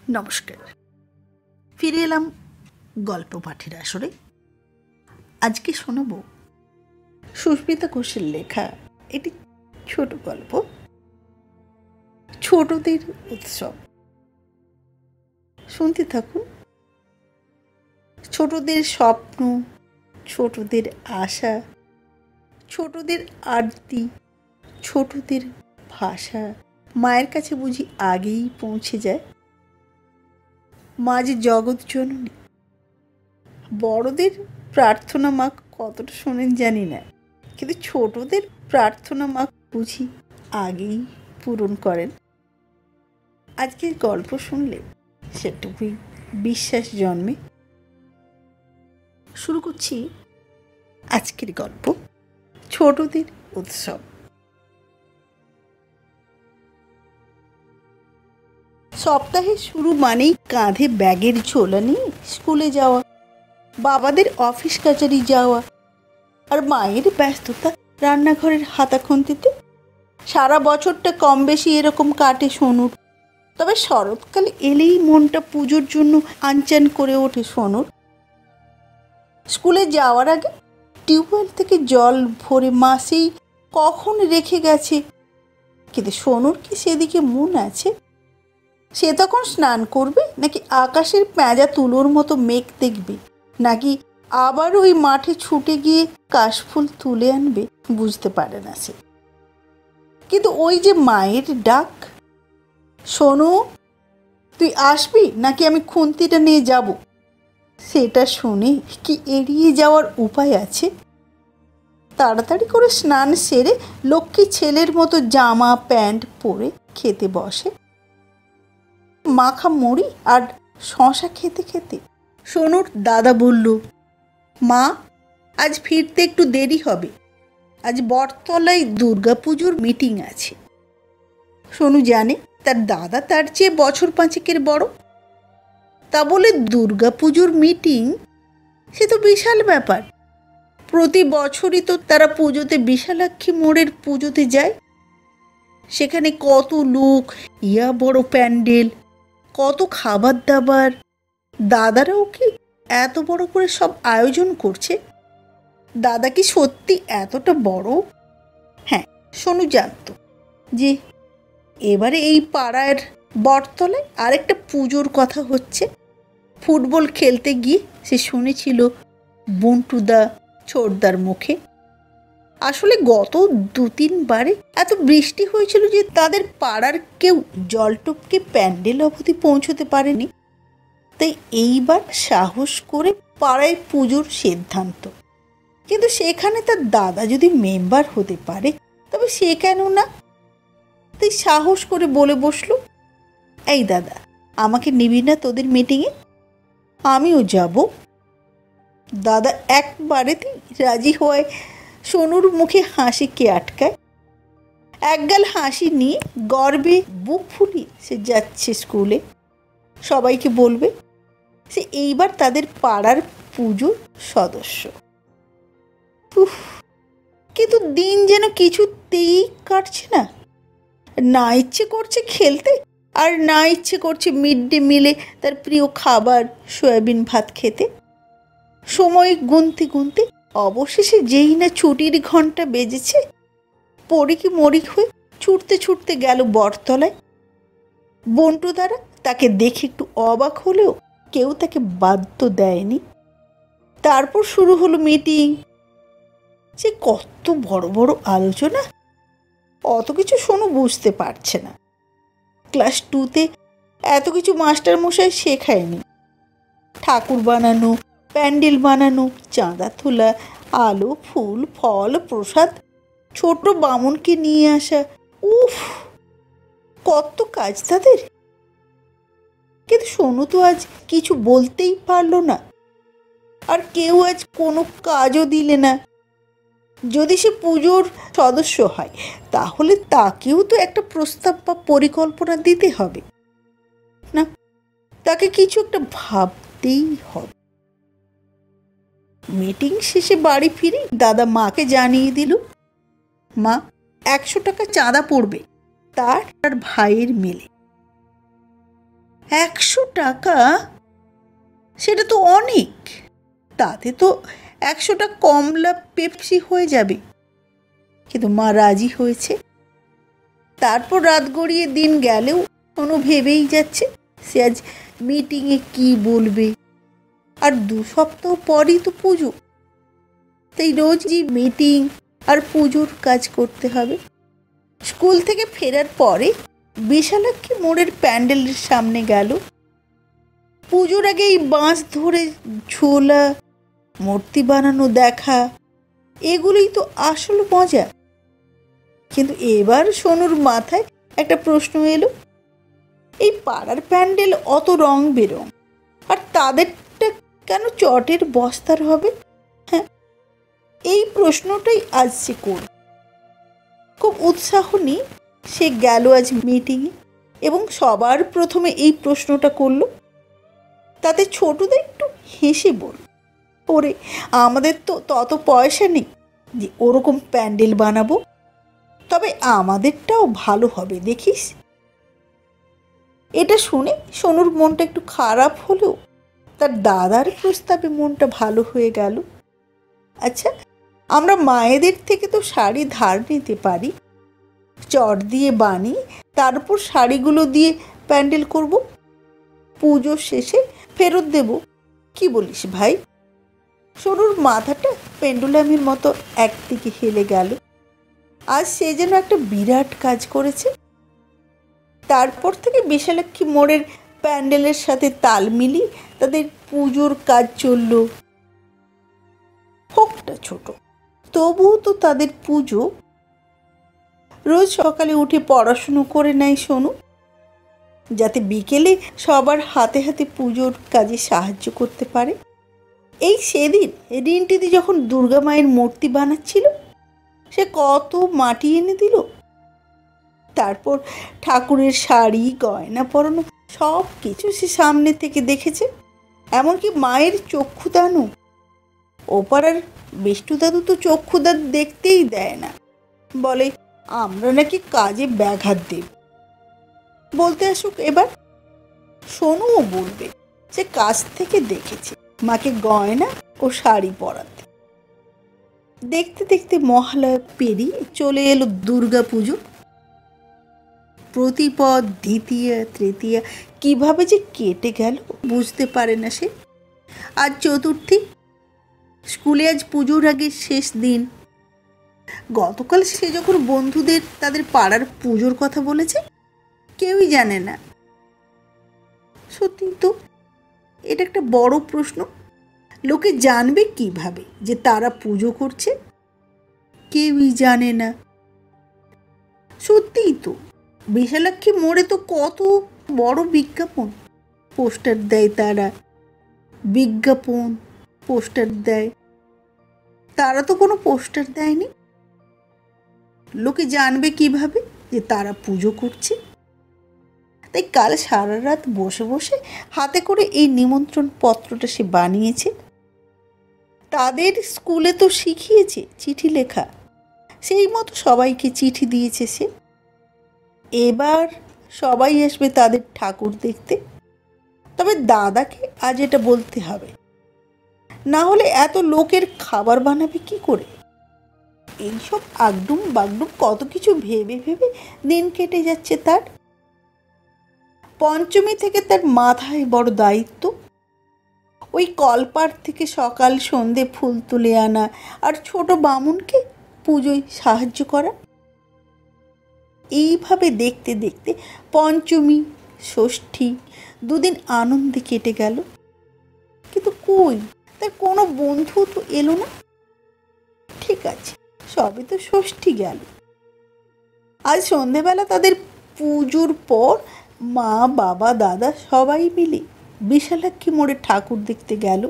নমস্কার, ফিরে এলাম গল্প পাঠের আসরে। আজকে শোনাব সুস্মিতা ঘোষের লেখা একটি ছোট গল্প, ছোটদের উৎসব। শুনতে থাকুন। ছোটদের স্বপ্ন, ছোটদের আশা, ছোটদের আরতি, ছোটদের ভাষা মায়ের কাছে বুঝি আগেই পৌঁছে যায়। মা যে জগৎ জননী। বড়দের প্রার্থনা মা কতটা শোনেন জানি না, কিন্তু ছোটদের প্রার্থনা মা বুঝি আগেই পূরণ করেন। আজকের গল্প শুনলে সেটুকুই বিশ্বাস জন্মে। শুরু করছি আজকের গল্প, ছোটদের উৎসব। সপ্তাহের শুরু মানেই কাঁধে ব্যাগের ঝোলা নিয়ে স্কুলে যাওয়া, বাবাদের অফিস কাচারি যাওয়া, আর মায়ের ব্যস্ততা রান্নাঘরের হাতাখন্তিতে। সারা বছরটা কম বেশি এরকম কাটে সোনুর। তবে শরৎকাল এলেই মনটা পুজোর জন্য আনচান করে ওঠে সোনুর। স্কুলে যাওয়ার আগে টিউবওয়েল থেকে জল ভরে মা সেই কখন রেখে গেছে, কিন্তু সোনুর কি সেদিকে মন আছে? সে তখন স্নান করবে, নাকি আকাশের পেঁজা তুলোর মতো মেঘ দেখবে, নাকি আবার ওই মাঠে ছুটে গিয়ে কাশফুল তুলে আনবে, বুঝতে পারে না সে। কিন্তু ওই যে মায়ের ডাক, সোনু তুই আসবি নাকি আমি খুন্তিটা নিয়ে যাব, সেটা শুনে কি এড়িয়ে যাওয়ার উপায় আছে? তাড়াতাড়ি করে স্নান সেরে লক্ষ্মী ছেলের মতো জামা প্যান্ট পরে খেতে বসে। মাখা মুড়ি আর শশা খেতে খেতে সোনুর দাদা বলল, মা আজ ফিরতে একটু দেরি হবে, আজ বটতলায় দুর্গাপুজোর মিটিং আছে। সোনু জানে তার দাদা তার চেয়ে বছর 5 বড়। তা বলে দুর্গাপুজোর মিটিং, সে তো বিশাল ব্যাপার। প্রতি বছরই তো তারা পুজোতে বিশালাক্ষী মোড়ের পুজোতে যায়। সেখানে কত লোক, ইয়া বড় প্যান্ডেল, কত খাবার দাবার। দাদারাও কি এত বড় করে সব আয়োজন করছে? দাদা কি সত্যি এতটা বড়? হ্যাঁ, সোনু জানত যে এবারে এই পাড়ার বটতলায় আরেকটা পুজোর কথা হচ্ছে। ফুটবল খেলতে গিয়ে সে শুনেছিল বন্টুদা ছোটদার মুখে। আসলে গত 2-3 বারে এত বৃষ্টি হয়েছিল যে তাদের পাড়ার কেউ জল টপকে প্যান্ডেল অবধি পৌঁছতে পারেনি। তাই এইবার সাহস করে পাড়ায় পুজোর সিদ্ধান্ত। কিন্তু সেখানে তার দাদা যদি মেম্বার হতে পারে, তবে সে কেন না? তাই সাহস করে বলে বসলো, এই দাদা, আমাকে নিবি না তোদের মিটিংয়ে? আমিও যাব। দাদা একবারেতেই রাজি হওয়ায় সোনুর মুখে হাসি কে আটকায়। একগাল হাসি নিয়ে গর্বে বুক ফুলিয়ে সে যাচ্ছে স্কুলে। সবাইকে বলবে সে এইবার তাদের পাড়ার পুজোর সদস্য। কিন্তু দিন যেন কিছুতেই কাটছে না। না ইচ্ছে করছে খেলতে, আর না ইচ্ছে করছে মিড ডে মিলে তার প্রিয় খাবার সয়াবিন ভাত খেতে। সময় গুনতে গুনতে অবশেষে যেই না ছুটির ঘন্টা বেজেছে, পড়ি মরি হয়ে ছুটতে ছুটতে গেল বটতলায়। বন্টু দ্বারা তাকে দেখে একটু অবাক হলেও কেউ তাকে বাধ্য দেয়নি। তারপর শুরু হলো মিটিং। সে কত বড় বড় আলোচনা, অত কিছু শোনো বুঝতে পারছে না। ক্লাস 2তে এত কিছু মাস্টার মশাই শেখায়নি। ঠাকুর বানানো, প্যান্ডেল বানানো, চাঁদা তোলা, আলো ফুল ফল প্রসাদ, ছোট বামুনকে নিয়ে আসা, উফ কত কাজ তাদের। কিন্তু সোনু তো আজ কিছু বলতেই পারল না, আর কেউ আজ কোনো কাজও দিলে না। যদি সে পুজোর সদস্য হয়, তাহলে তাকেও তো একটা প্রস্তাব বা পরিকল্পনা দিতে হবে না? তাকে কিছু একটা ভাবতেই হবে। মিটিং শেষে বাড়ি ফিরে দাদা মাকে জানিয়ে দিল, মা 100 টাকা চাঁদা পড়বে তার আর ভাইয়ের মিলে। 100 টাকা? সেটা তো অনেক। তাতে তো 100টা কমলা পেপসি হয়ে যাবে। কিন্তু মা রাজি হয়েছে। তারপর রাত গড়িয়ে দিন গেলেও কোনো ভেবেই যাচ্ছে সে আজ মিটিংয়ে কি বলবে। আর 2 সপ্তাহ পরই তো পুজো, তাই রোজই মিটিং আর পুজোর কাজ করতে হবে। স্কুল থেকে ফেরার পরে বিশালাক্ষী মোড়ের প্যান্ডেলের সামনে গেল। পুজোর আগে এই বাঁশ ধরে ঝোলা, মূর্তি বানানো দেখা, এগুলোই তো আসল মজা। কিন্তু এবার সোনুর মাথায় একটা প্রশ্ন এলো, এই পাড়ার প্যান্ডেল অত রং বেরং, আর তাদেরটা কেন চটের বস্তার হবে? হ্যাঁ, এই প্রশ্নটাই আজ সে করল। খুব উৎসাহ নিয়ে সে গেল আজ মিটিংয়ে এবং সবার প্রথমে এই প্রশ্নটা করলো। তাতে ছোটদা একটু হেসে বলল, ওরে আমাদের তো তত পয়সা নেই যে ওরকম প্যান্ডেল বানাবো, তবে আমাদেরটাও ভালো হবে দেখিস। এটা শুনে সোনুর মনটা একটু খারাপ হলেও তার দাদার প্রস্তাবে মনটা ভালো হয়ে গেল। আচ্ছা, আমরা মায়েদের থেকে তো শাড়ি ধার নিতে পারি, চট দিয়ে বানিয়ে তারপর শাড়িগুলো দিয়ে প্যান্ডেল করব, পুজোর শেষে ফেরত দেব। কি বলিস ভাই? সোনুর মাথাটা পেন্ডুলামের মতো একদিকে হেলে গেল। আজ সে যেন একটা বিরাট কাজ করেছে। তারপর থেকে বিশালাক্ষী মোড়ের প্যান্ডেলের সাথে তাল মিলিয়ে তাদের পুজোর কাজ চলল। হোকটা ছোট, তবুও তো তাদের পুজো। রোজ সকালে উঠে পড়াশুনো করে নেয় সোনু, যাতে বিকেলে সবার হাতে হাতে পুজোর কাজে সাহায্য করতে পারে। এই সেদিন রিন্টিদি যখন দুর্গা মায়ের মূর্তি বানাচ্ছিল, সে কত মাটি এনে দিল। তারপর ঠাকুরের শাড়ি, গয়না পরানো সব কিছু সে সামনে থেকে দেখেছে, এমনকি মায়ের চক্ষুদানও। ওপাড়ার বিষ্টু দাদু তো চক্ষুদান দেখতেই দেয় না, বলে আমরা নাকি কাজে ব্যাঘাত দেব। বলতে আসুক এবার, সোনুও বলবে সে কাছ থেকে দেখেছে মাকে গয়না ও শাড়ি পরাতে। দেখতে দেখতে মহালয়া পেরিয়ে চলে এলো দুর্গা পুজো। প্রতিপদ, দ্বিতীয়া, তৃতীয়া কিভাবে যে কেটে গেল বুঝতে পারে না সে। আজ চতুর্থী, স্কুলে আজ পুজোর আগে শেষ দিন। গতকাল সে যখন বন্ধুদের তাদের পাড়ার পুজোর কথা বলেছে, কেউই জানে না। সত্যি তো এটা একটা বড় প্রশ্ন। লোকে জানবে কিভাবে যে তারা পুজো করছে? কেউই জানে না। সত্যিই তো, বিশালাক্ষী মোড়ে তো কত বড় বিজ্ঞাপন, পোস্টার দেয় তারা, বিজ্ঞাপন পোস্টার দেয়। তারা তো কোনো পোস্টার দেয়নি। লোকে জানবে কিভাবে যে তারা পুজো করছে? তাই কাল সারা রাত বসে বসে হাতে করে এই নিমন্ত্রণ পত্রটা সে বানিয়েছে। তাদের স্কুলে তো শিখিয়েছে চিঠি লেখা, সেই মতো সবাইকে চিঠি দিয়েছে সে। এবার সবাই আসবে তাদের ঠাকুর দেখতে। তবে দাদাকে আজ এটা বলতে হবে, না হলে এত লোকের খাবার বানাবে কি করে? এইসব আগডুম বাগডুম কত কিছু ভেবে ভেবে দিন কেটে যাচ্ছে তার। পঞ্চমী থেকে তার মাথায় বড় দায়িত্ব। ওই কলপাড় থেকে সকাল সন্ধে ফুল তুলে আনা আর ছোট বামুনকে পুজোয় সাহায্য করা। এইভাবে দেখতে দেখতে পঞ্চমী, ষষ্ঠী দুদিন আনন্দে কেটে গেল। কিন্তু কই তার কোনো বন্ধু তো এলো না। ঠিক আছে, সবে তো ষষ্ঠী গেল। আজ সন্ধেবেলা তাদের পুজোর পর মা, বাবা, দাদা সবাই মিলে বিশালাক্ষী মোড়ে ঠাকুর দেখতে গেল।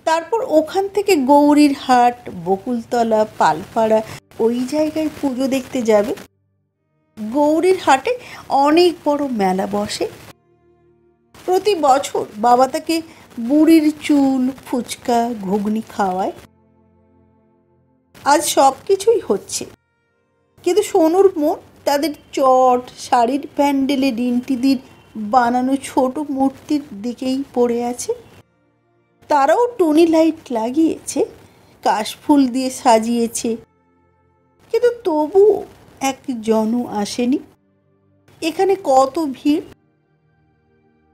তারপর ওখান থেকে গৌরীর হাট, বকুলতলা, পালপাড়া ওই জায়গায় পুজো দেখতে যাবে। গৌরীর হাটে অনেক বড় মেলা বসে। প্রতি বছর বাবা তাকে বুড়ির চুল, ফুচকা, ঘুগনি খাওয়ায়। আজ সব কিছুই হচ্ছে, কিন্তু সোনুর মন তাদের চট শাড়ির প্যান্ডেলে রিন্টিদির বানানো ছোট মূর্তির দিকেই পড়ে আছে। তারাও টুনি লাইট লাগিয়েছে, কাশফুল দিয়ে সাজিয়েছে, কিন্তু তবু একজনও আসেনি। এখানে কত ভিড়।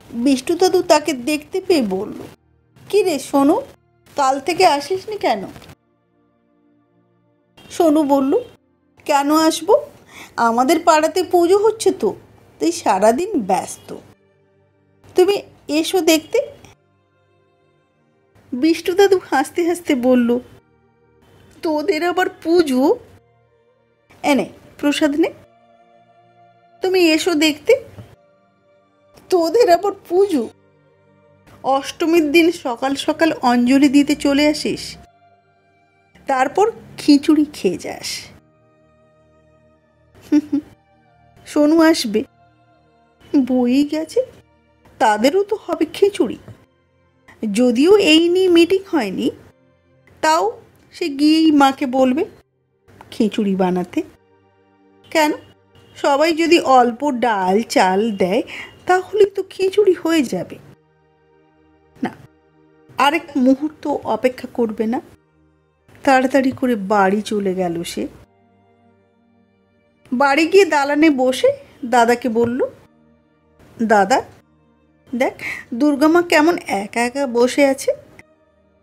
বিষ্টু দাদু তাকে দেখতে পেয়ে বলল, কি রে সোনু, কাল থেকে আসিসনি কেন? সোনু বলল, কেন আসবো, আমাদের পাড়াতে পুজো হচ্ছে তো, তাই সারাদিন ব্যস্ত। তুমি এসো দেখতে। বিষ্টু দাদু হাসতে হাসতে বলল, তোদের আবার পুজো? এনে প্রসাদ নে, তুমি এসো দেখতে। তোদের আবার পুজো? অষ্টমীর দিন সকাল সকাল অঞ্জলি দিতে চলে আসিস, তারপর খিচুড়ি খেয়ে যাস। সোনু আসবে, বই গেছে, তাদেরও তো হবে খিচুড়ি। যদিও এই নিয়ে মিটিং হয়নি, তাও সে গিয়েই মাকে বলবে খিচুড়ি বানাতে। কেন, সবাই যদি অল্প ডাল চাল দেয় তাহলেই তো খিচুড়ি হয়ে যাবে। না, আরেক মুহূর্ত অপেক্ষা করবে না, তাড়াতাড়ি করে বাড়ি চলে গেল সে। বাড়ি গিয়ে দালানে বসে দাদাকে বলল, দাদা দেখ দুর্গামা কেমন একা একা বসে আছে।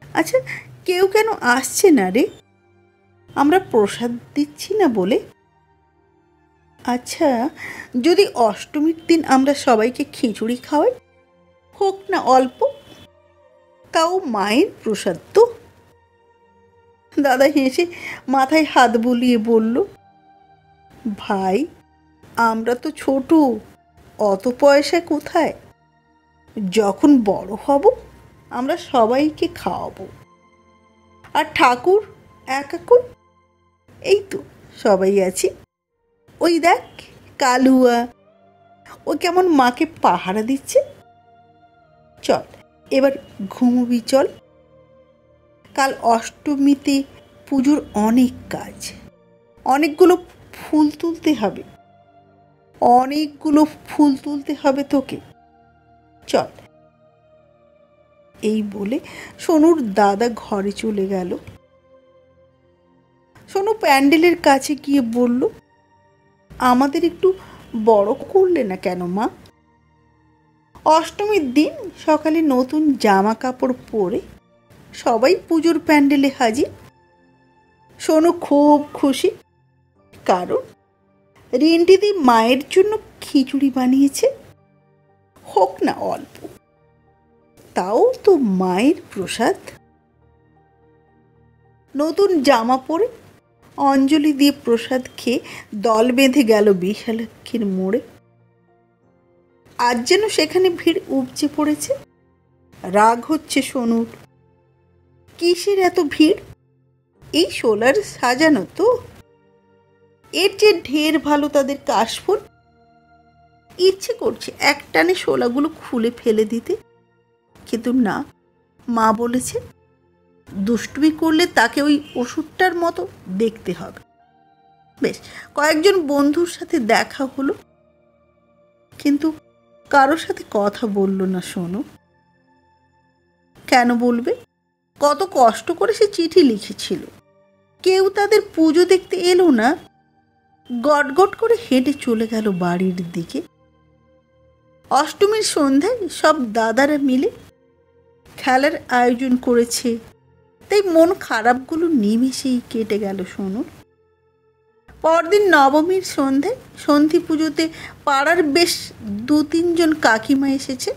আচ্ছা, কেউ কেন আসছে না রে? আমরা প্রসাদ দিচ্ছি না বলে। আচ্ছা, যদি অষ্টমীর দিন আমরা সবাইকে খিচুড়ি খাওয়াই, হোক না অল্প, তাও মায়ের প্রসাদ তো। দাদা হেসে মাথায় হাত বুলিয়ে বলল, ভাই আমরা তো ছোট, অত পয়সা কোথায়? যখন বড় হব আমরা সবাইকে খাওয়াবো। আর ঠাকুর একা কই, এই তো সবাই আছি। ওই দেখ কালুয়া, ও কেমন মাকে পাহারা দিচ্ছে। চল এবার ঘুমবি চল, কাল অষ্টমীতে পুজোর অনেক কাজ, অনেকগুলো ফুল তুলতে হবে, তোকে। চল। এই বলে সোনুর দাদা ঘরে চলে গেল। সোনু প্যান্ডেলের কাছে গিয়ে বলল, আমাদের একটু বড় করলে না কেন মা? অষ্টমীর দিন সকালে নতুন জামা কাপড় পরে সবাই পুজোর প্যান্ডেলে হাজির। সোনু খুব খুশি, কারণ রিন্টিদি মায়ের জন্য খিচুড়ি বানিয়েছে, হোক না অল্প, তাও তো মায়ের প্রসাদ। নতুন জামা পরে অঞ্জলি দিয়ে প্রসাদ খেয়ে দল বেঁধে গেল বিশালাক্ষীর মোড়ে। আজ যেন সেখানে ভিড় উপচে পড়েছে। রাগ হচ্ছে সোনুর, কিসের এত ভিড়? এই সোলার সাজানো তো, এর চেয়ে ঢের ভালো তাদের কাশফুল। ইচ্ছে করছে একটানে শোলাগুলো খুলে ফেলে দিতে, কিন্তু না, মা বলেছে দুষ্টুমি করলে তাকে ওই ওষুধটার মতো দেখতে হবে। বেশ, কয়েকজন বন্ধুর সাথে দেখা হলো, কিন্তু কারোর সাথে কথা বলল না সোনু। কেন বলবে? কত কষ্ট করে সে চিঠি লিখেছিল, কেউ তাদের পুজো দেখতে এলো না। গটগট করে হেঁটে চলে গেল বাড়ির দিকে। অষ্টমীর সন্ধ্যায় সব দাদারা মিলে খেলার আয়োজন করেছে, তাই মন খারাপগুলো নিমেষেই কেটে গেল সোনুর। পরদিন নবমীর সন্ধ্যায় সন্ধি পুজোতে পাড়ার বেশ 2-3 জন কাকিমা এসেছে।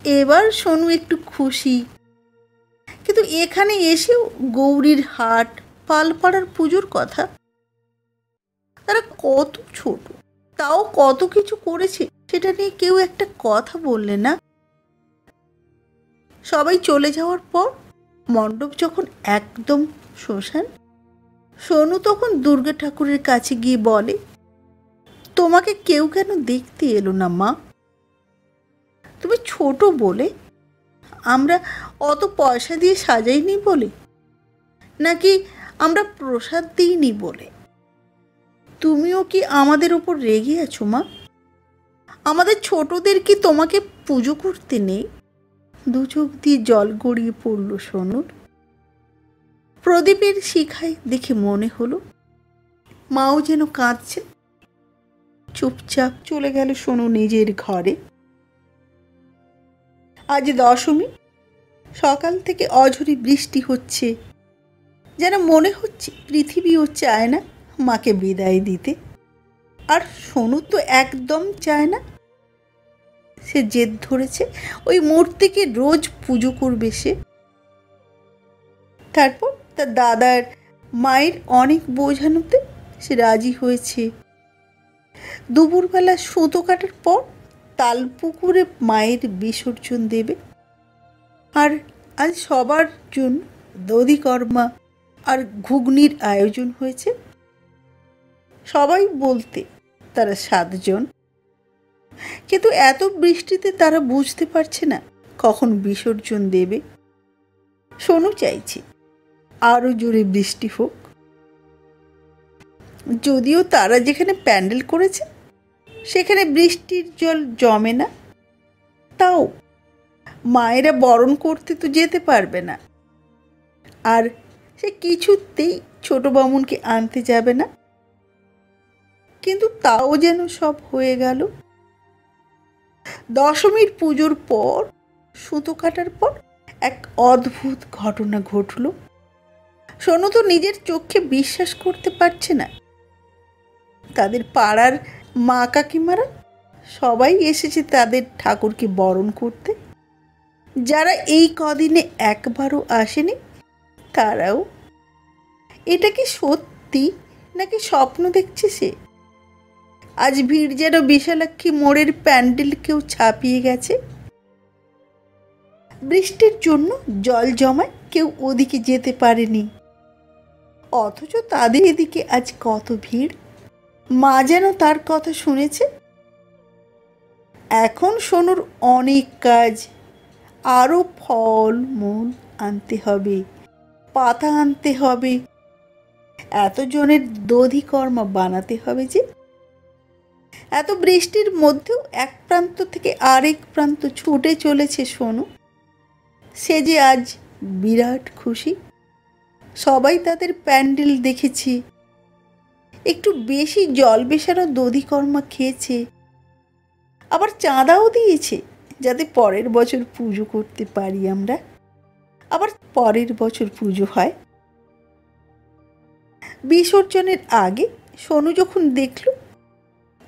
এবার সোনু একটু খুশি, কিন্তু এখানে এসেও গৌরীর হাট, পালপাড়ার পুজোর কথা। তারা কত ছোট, তাও কত কিছু করেছে, সেটা নিয়ে কেউ একটা কথা বললে না। সবাই চলে যাওয়ার পর মণ্ডপ যখন একদম শ্মশান, সোনু তখন দুর্গা ঠাকুরের কাছে গিয়ে বলে, তোমাকে কেউ কেন দেখতে এলো না মা? তুমি ছোট বলে, আমরা অত পয়সা দিয়ে সাজাইনি বলে, নাকি আমরা প্রসাদ দিইনি বলে? তুমিও কি আমাদের ওপর রেগে আছো মা? আমাদের ছোটদের কি তোমাকে পুজো করতে নেই? দু চোখ দিয়ে জল গড়িয়ে পড়ল সোনুর। প্রদীপের শিখায় দেখে মনে হলো মাও যেন কাঁদছে। চুপচাপ চলে গেল সোনু নিজের ঘরে। আজ দশমী। সকাল থেকে অঝরে বৃষ্টি হচ্ছে, যেন মনে হচ্ছে পৃথিবীও চায় না মাকে বিদায় দিতে। আর সোনু তো একদম চায় না। সে জেদ ধরেছে ওই মূর্তিকে রোজ পুজো করবে সে। তারপর তার দাদার মায়ের অনেক বোঝানোতে সে রাজি হয়েছে। দুপুরবেলা সুতো কাটার পর তালপুকুরে মায়ের বিসর্জন দেবে। আর আজ সবার জন্য দধিকর্মা আর ঘুগনির আয়োজন হয়েছে। সবাই বলতে তারা 7 জন, কিন্তু এত বৃষ্টিতে তারা বুঝতে পারছে না কখন বিসর্জন দেবে। সোনু চাইছে আরো জোরে বৃষ্টি হোক। যদিও তারা যেখানে প্যান্ডেল করেছে সেখানে বৃষ্টির জল জমে না, তাও মায়েরা বরণ করতে তো যেতে পারবে না। আর সে কিছুতেই ছোট বামুনকে আনতে যাবে না। কিন্তু তাও যেন সব হয়ে গেল। দশমীর পুজোর পর সুতো কাটার পর এক অদ্ভুত ঘটনা ঘটল। সোনু তো নিজের চোখে বিশ্বাস করতে পারছে না। তাদের পাড়ার মা কাকিমারা সবাই এসেছে তাদের ঠাকুরকে বরণ করতে। যারা এই কদিনে একবারও আসেনি তারাও। এটা কি সত্যি নাকি স্বপ্ন দেখছে সে? আজ ভিড় যেন বিশালাক্ষী মোড়ের প্যান্ডেলকেও ছাপিয়ে গেছে। বৃষ্টির জন্য জল জমায় কেউ ওদিকে যেতে পারেনি, অথচ তাদের এদিকে আজ কত ভিড়। মা যেন তার কথা শুনেছে। এখন সোনুর অনেক কাজ। আরো ফল মূল আনতে হবে, পাতা আনতে হবে, এতজনের দধিকর্মা বানাতে হবে। যে এত বৃষ্টির মধ্যেও এক প্রান্ত থেকে আরেক প্রান্ত ছুটে চলেছে সোনু। সে যে আজ বিরাট খুশি। সবাই তাদের প্যান্ডেল দেখেছে, একটু বেশি জল মেশানো দধিকর্মা খেয়েছে, আবার চাঁদাও দিয়েছে যাতে পরের বছর পুজো করতে পারি আমরা। আবার পরের বছর পুজো হয়। বিসর্জনের আগে সোনু যখন দেখল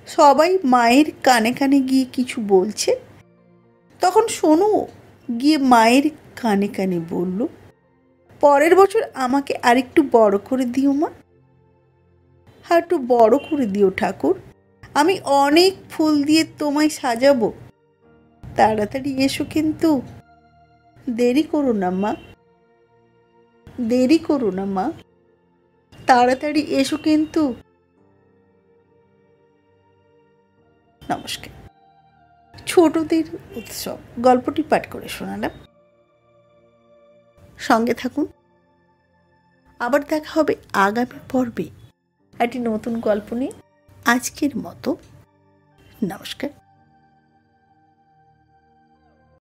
সবাই মায়ের কানে কানে গিয়ে কিছু বলছে, তখন সোনুও গিয়ে মায়ের কানে কানে বলল, পরের বছর আমাকে আরেকটু বড় করে দিও মা, আর একটু বড় করে দিও ঠাকুর। আমি অনেক ফুল দিয়ে তোমায় সাজাবো। তাড়াতাড়ি এসো, কিন্তু দেরি করো না মা, দেরি করো না মা, তাড়াতাড়ি এসো কিন্তু। নমস্কার। ছোটদের উৎসব গল্পটি পাঠ করে শোনালাম। সঙ্গে থাকুন। আবার দেখা হবে আগামী পর্বে একটি নতুন গল্প নিয়ে। আজকের মতো নমস্কার।